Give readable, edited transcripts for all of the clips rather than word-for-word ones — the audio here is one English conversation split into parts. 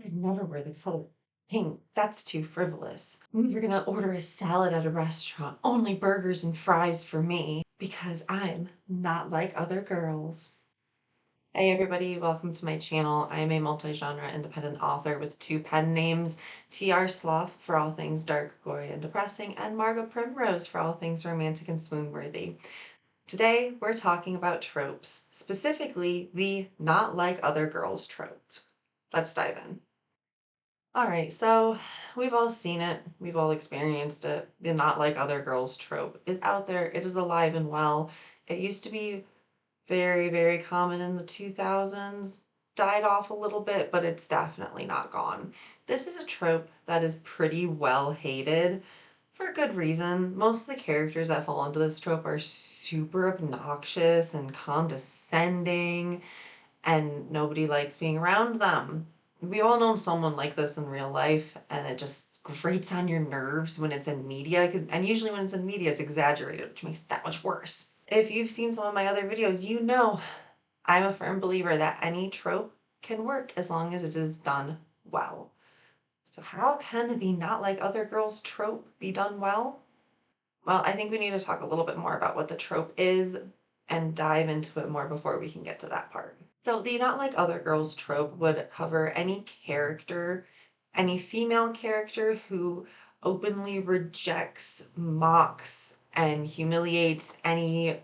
I'd never wear the color pink. That's too frivolous. We're gonna order a salad at a restaurant. Only burgers and fries for me because I'm not like other girls. Hey everybody, welcome to my channel. I am a multi-genre independent author with two pen names, TR Sloth for all things dark, gory, and depressing, and Margot Primrose for all things romantic and swoon-worthy. Today, we're talking about tropes, specifically the not like other girls trope. Let's dive in. All right, so we've all seen it, we've all experienced it. The not like other girls trope is out there, it is alive and well. It used to be very, very common in the 2000s, died off a little bit, but it's definitely not gone. This is a trope that is pretty well hated for a good reason. Most of the characters that fall into this trope are super obnoxious and condescending, and nobody likes being around them. We all know someone like this in real life, and it just grates on your nerves when it's in media. And usually when it's in media, it's exaggerated, which makes it that much worse. If you've seen some of my other videos, you know I'm a firm believer that any trope can work as long as it is done well. So how can the not like other girls trope be done well? Well, I think we need to talk a little bit more about what the trope is and dive into it more before we can get to that part. So the not like other girls trope would cover any character, any female character who openly rejects, mocks, and humiliates any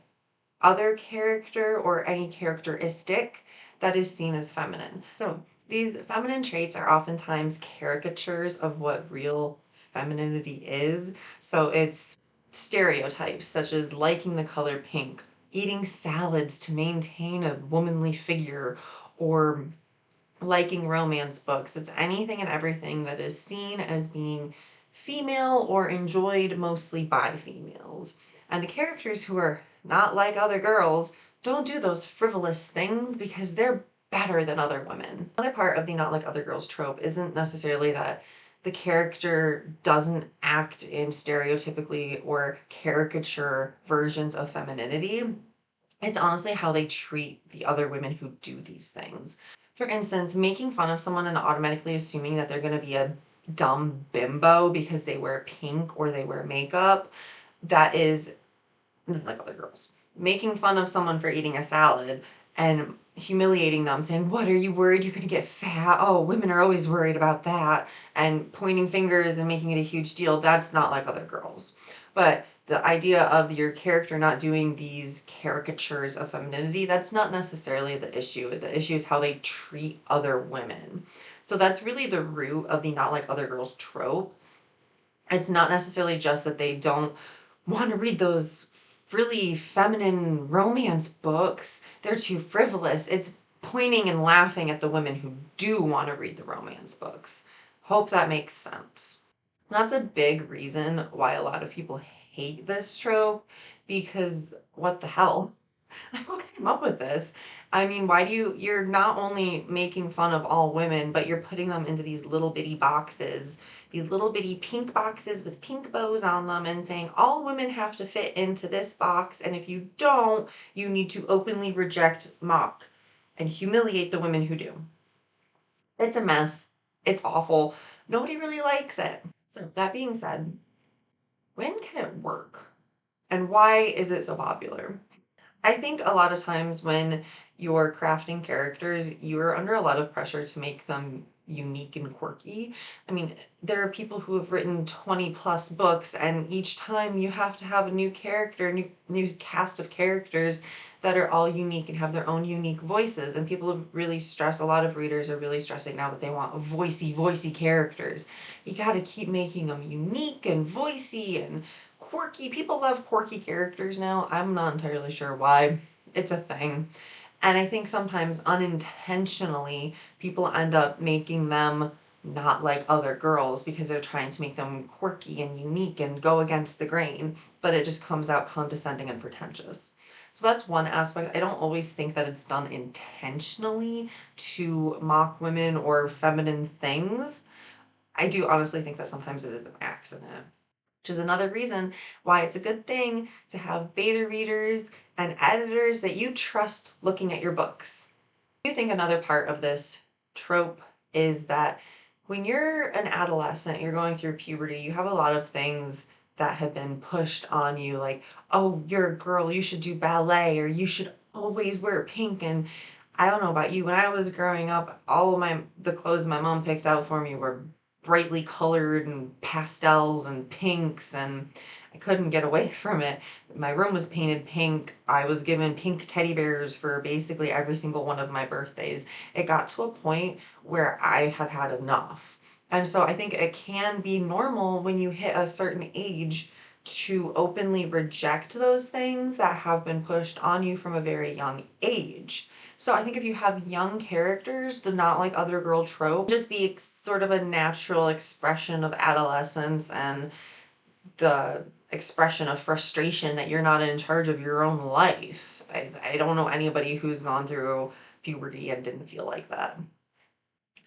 other character or any characteristic that is seen as feminine. So these feminine traits are oftentimes caricatures of what real femininity is. So it's stereotypes such as liking the color pink, eating salads to maintain a womanly figure, or liking romance books. It's anything and everything that is seen as being female or enjoyed mostly by females. And the characters who are not like other girls don't do those frivolous things because they're better than other women. Another part of the not like other girls trope isn't necessarily that the character doesn't act in stereotypically or caricature versions of femininity. It's honestly how they treat the other women who do these things. For instance, making fun of someone and automatically assuming that they're going to be a dumb bimbo because they wear pink or they wear makeup, that is not like other girls. Making fun of someone for eating a salad and humiliating them, saying, "What, are you worried you're going to get fat? Oh, women are always worried about that," and pointing fingers and making it a huge deal, that's not like other girls. But the idea of your character not doing these caricatures of femininity, that's not necessarily the issue. The issue is how they treat other women. So that's really the root of the not like other girls trope. It's not necessarily just that they don't want to read those really feminine romance books. They're too frivolous. It's pointing and laughing at the women who do want to read the romance books. Hope that makes sense. That's a big reason why a lot of people hate this trope, because what the hell? Who came up with this? I mean, why do you're not only making fun of all women, but you're putting them into these little bitty boxes, these little bitty pink boxes with pink bows on them, and saying all women have to fit into this box, and if you don't, you need to openly reject, mock, and humiliate the women who do. It's a mess. It's awful. Nobody really likes it. So that being said, when can it work? And why is it so popular? I think a lot of times when you're crafting characters, you're under a lot of pressure to make them unique and quirky. I mean, there are people who have written 20 plus books, and each time you have to have a new character, new cast of characters that are all unique and have their own unique voices. And people really stress, a lot of readers are really stressing now that they want voicey characters. You got to keep making them unique and voicey and quirky. People love quirky characters now. I'm not entirely sure why. It's a thing. And I think sometimes unintentionally people end up making them not like other girls because they're trying to make them quirky and unique and go against the grain, but it just comes out condescending and pretentious. So that's one aspect. I don't always think that it's done intentionally to mock women or feminine things. I do honestly think that sometimes it is an accident, which is another reason why it's a good thing to have beta readers and editors that you trust looking at your books. I do think another part of this trope is that when you're an adolescent, you're going through puberty, you have a lot of things that have been pushed on you, like, oh, you're a girl, you should do ballet, or you should always wear pink. And I don't know about you, when I was growing up, all of the clothes my mom picked out for me were brightly colored and pastels and pinks, and I couldn't get away from it. My room was painted pink. I was given pink teddy bears for basically every single one of my birthdays. It got to a point where I had had enough. And so I think it can be normal when you hit a certain age to openly reject those things that have been pushed on you from a very young age. So I think if you have young characters, the not like other girl trope just be sort of a natural expression of adolescence and the expression of frustration that you're not in charge of your own life. I don't know anybody who's gone through puberty and didn't feel like that.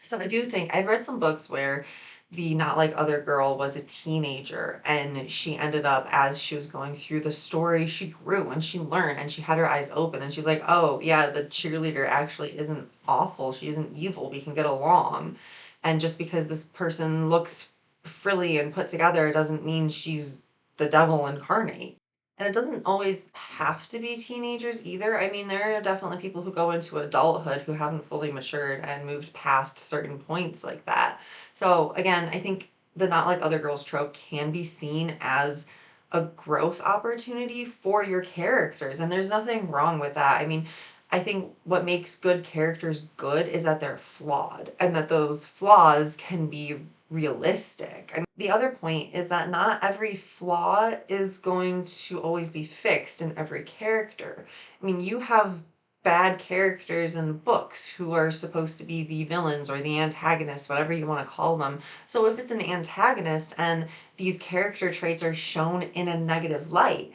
So I do think I've read some books where the not like other girl was a teenager and she ended up, as she was going through the story, she grew and she learned and she had her eyes open and she's like, oh yeah, the cheerleader actually isn't awful, she isn't evil, we can get along. And just because this person looks frilly and put together doesn't mean she's the devil incarnate. And it doesn't always have to be teenagers either. I mean, there are definitely people who go into adulthood who haven't fully matured and moved past certain points like that. So, again, I think the not like other girls trope can be seen as a growth opportunity for your characters. And there's nothing wrong with that. I mean, I think what makes good characters good is that they're flawed and that those flaws can be realistic. I mean, the other point is that not every flaw is going to always be fixed in every character. I mean, you have bad characters in books who are supposed to be the villains or the antagonists, whatever you want to call them. So if it's an antagonist and these character traits are shown in a negative light,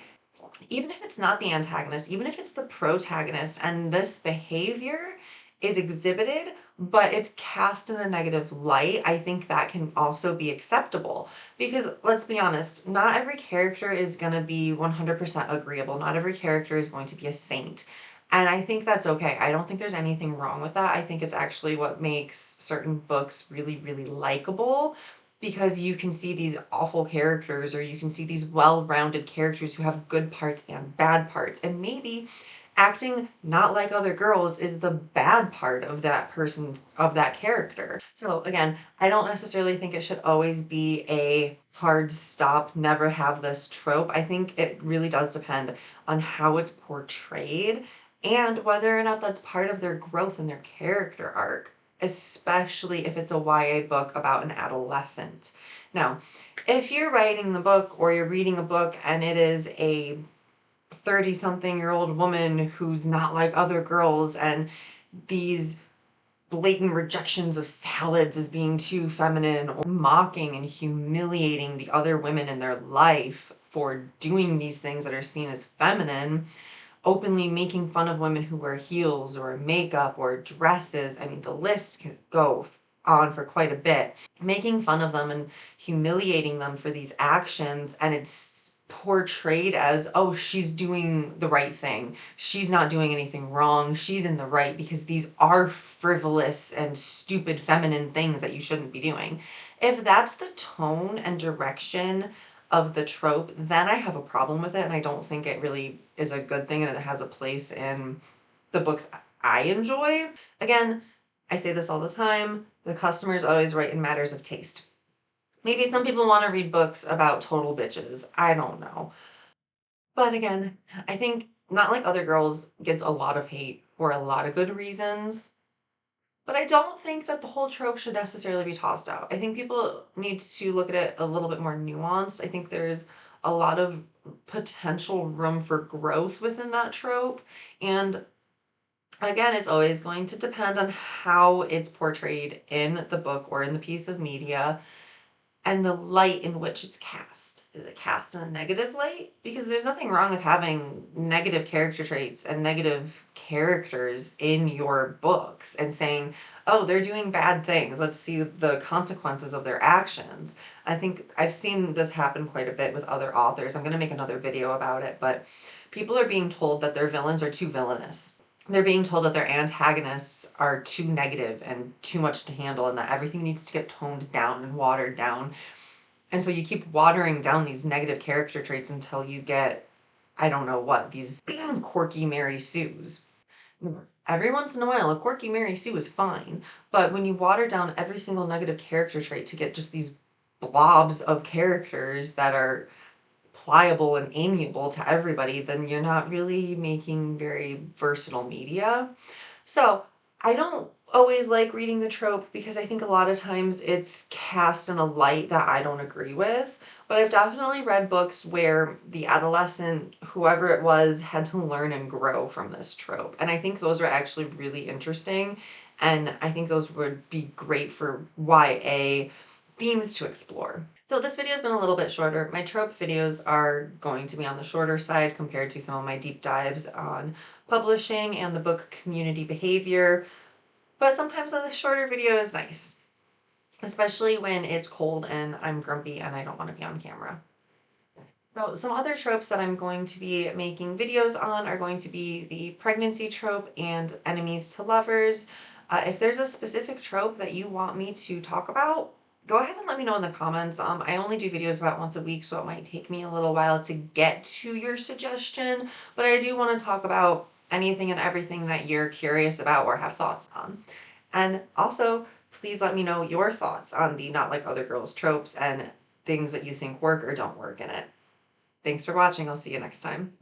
even if it's not the antagonist, even if it's the protagonist, and this behavior is exhibited, but it's cast in a negative light, I think that can also be acceptable. Because let's be honest, not every character is going to be 100% agreeable. Not every character is going to be a saint. And I think that's okay. I don't think there's anything wrong with that. I think it's actually what makes certain books really, really likable, because you can see these awful characters or you can see these well-rounded characters who have good parts and bad parts. And maybe acting not like other girls is the bad part of that person, of that character. So again, I don't necessarily think it should always be a hard stop, never have this trope. I think it really does depend on how it's portrayed and whether or not that's part of their growth and their character arc, especially if it's a YA book about an adolescent. Now, if you're writing the book or you're reading a book and it is a 30-something-year-old woman who's not like other girls and these blatant rejections of salads as being too feminine or mocking and humiliating the other women in their life for doing these things that are seen as feminine, openly making fun of women who wear heels or makeup or dresses. I mean, the list can go on for quite a bit. Making fun of them and humiliating them for these actions, and it's portrayed as, oh, she's doing the right thing. She's not doing anything wrong. She's in the right because these are frivolous and stupid feminine things that you shouldn't be doing. If that's the tone and direction of the trope, then I have a problem with it, and I don't think it really is a good thing and it has a place in the books I enjoy. Again, I say this all the time, the customer is always right in matters of taste. Maybe some people want to read books about total bitches. I don't know. But again, I think Not Like Other Girls gets a lot of hate for a lot of good reasons. But I don't think that the whole trope should necessarily be tossed out. I think people need to look at it a little bit more nuanced. I think there's a lot of potential room for growth within that trope. And again, it's always going to depend on how it's portrayed in the book or in the piece of media and the light in which it's cast. Is it cast in a negative light? Because there's nothing wrong with having negative character traits and negative characters in your books and saying, oh, they're doing bad things. Let's see the consequences of their actions. I think I've seen this happen quite a bit with other authors. I'm going to make another video about it, but people are being told that their villains are too villainous. they're being told that their antagonists are too negative and too much to handle, and that everything needs to get toned down and watered down. And so you keep watering down these negative character traits until you get, I don't know what, these quirky Mary Sues. Every once in a while, a quirky Mary Sue is fine, but when you water down every single negative character trait to get just these blobs of characters that are pliable and amiable to everybody, then you're not really making very versatile media. So I don't always like reading the trope because I think a lot of times it's cast in a light that I don't agree with. But I've definitely read books where the adolescent, whoever it was, had to learn and grow from this trope. And I think those are actually really interesting. And I think those would be great for YA themes to explore. So this video has been a little bit shorter. My trope videos are going to be on the shorter side compared to some of my deep dives on publishing and the book community behavior, but sometimes a shorter video is nice, especially when it's cold and I'm grumpy and I don't want to be on camera. So some other tropes that I'm going to be making videos on are going to be the pregnancy trope and enemies to lovers. If there's a specific trope that you want me to talk about, go ahead and let me know in the comments. I only do videos about once a week, so it might take me a little while to get to your suggestion, but I do want to talk about anything and everything that you're curious about or have thoughts on. And also, please let me know your thoughts on the not like other girls tropes and things that you think work or don't work in it. Thanks for watching. I'll see you next time.